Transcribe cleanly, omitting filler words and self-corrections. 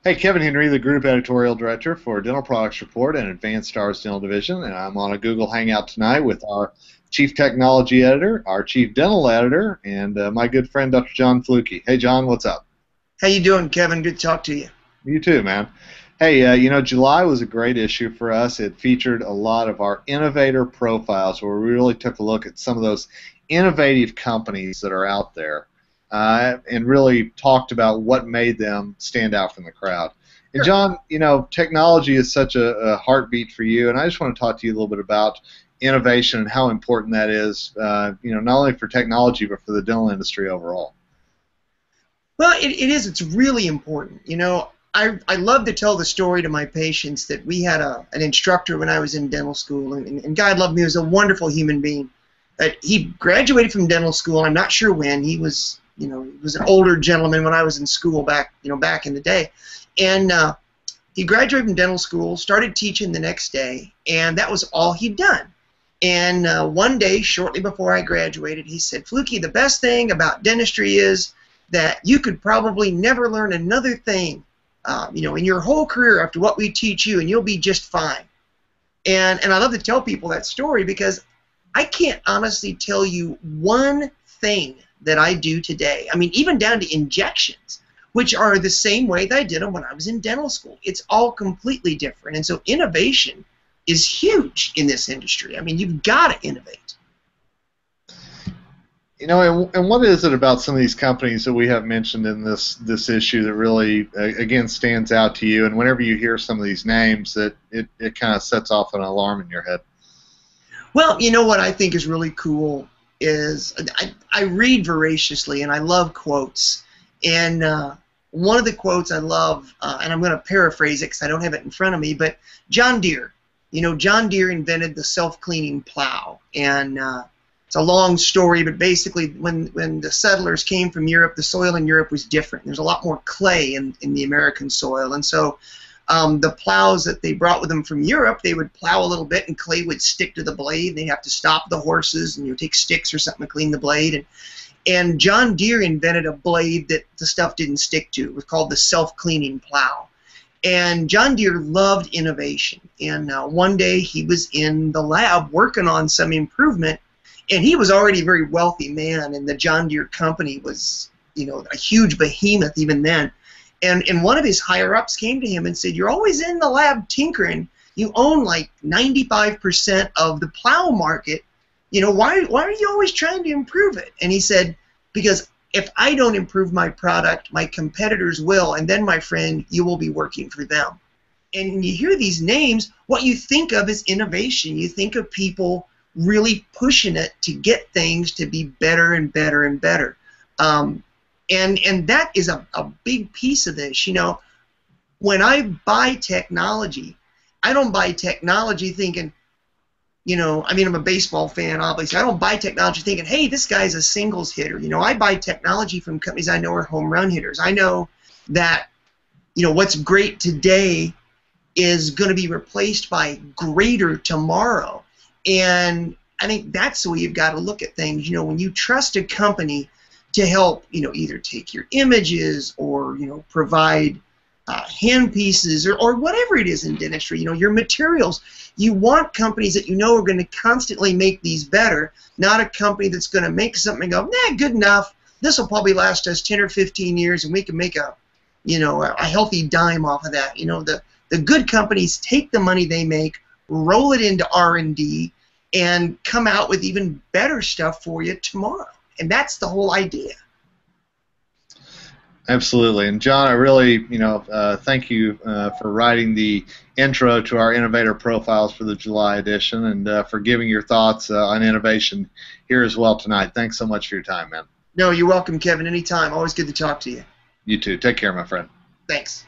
Hey, Kevin Henry, the Group Editorial Director for Dental Products Report and Advanstar's Dental Division, and I'm on a Google Hangout tonight with our Chief Technology Editor, our Chief Dental Editor, and my good friend Dr. John Flucke. Hey, John, what's up? How you doing, Kevin? Good to talk to you. You too, man. Hey, July was a great issue for us. It featured a lot of our innovator profiles where we really took a look at some of those innovative companies that are out there and really talked about what made them stand out from the crowd. And Sure. John, technology is such a heartbeat for you, and I just want to talk to you a little bit about innovation and how important that is, not only for technology but for the dental industry overall. Well, it is. It's really important. I love to tell the story to my patients that we had an instructor when I was in dental school, and God loved me. He was a wonderful human being. He graduated from dental school. I'm not sure when. He was an older gentleman when I was in school back in the day. And he graduated from dental school, started teaching the next day, and that was all he'd done. And one day, shortly before I graduated, he said, "Fluky, the best thing about dentistry is that you could probably never learn another thing, in your whole career after what we teach you, and you'll be just fine." And I love to tell people that story because I can't honestly tell you one thing that I do today. I mean, even down to injections, which are the same way that I did them when I was in dental school. It's all completely different. And so innovation is huge in this industry. I mean, you've got to innovate. And what is it about some of these companies that we have mentioned in this issue that really, again, stands out to you? And whenever you hear some of these names, that it kind of sets off an alarm in your head. Well, what I think is really cool is I read voraciously, and I love quotes. And one of the quotes I love, and I'm going to paraphrase it because I don't have it in front of me, but John Deere. John Deere invented the self-cleaning plow. And it's a long story, but basically when the settlers came from Europe, the soil in Europe was different. There's a lot more clay in the American soil. And so the plows that they brought with them from Europe, they would plow a little bit and clay would stick to the blade, and they'd have to stop the horses and take sticks or something to clean the blade. And John Deere invented a blade that the stuff didn't stick to. It was called the self-cleaning plow. And John Deere loved innovation. And one day he was in the lab working on some improvement, and he was already a very wealthy man, and the John Deere company was, a huge behemoth even then. And one of his higher-ups came to him and said, "You're always in the lab tinkering. You own like 95% of the plow market. Why are you always trying to improve it?" And he said, "Because if I don't improve my product, my competitors will, and then, my friend, you will be working for them." And when you hear these names, what you think of is innovation. You think of people really pushing it to get things to be better and better and better. And that is a big piece of this. When I buy technology, I don't buy technology thinking, I'm a baseball fan, obviously. I don't buy technology thinking, hey, this guy's a singles hitter. I buy technology from companies I know are home run hitters. I know that, what's great today is going to be replaced by greater tomorrow. And I think that's the way you've got to look at things. When you trust a company to help, either take your images or, provide hand pieces or whatever it is in dentistry, your materials. You want companies that are going to constantly make these better, not a company that's going to make something and go, nah, good enough. This will probably last us 10 or 15 years, and we can make a healthy dime off of that. The good companies take the money they make, roll it into R&D, and come out with even better stuff for you tomorrow. And that's the whole idea. Absolutely. And John, I really, thank you for writing the intro to our Innovator Profiles for the July edition, and for giving your thoughts on innovation here as well tonight. Thanks so much for your time, man. No, you're welcome, Kevin. Anytime. Always good to talk to you. You too. Take care, my friend. Thanks.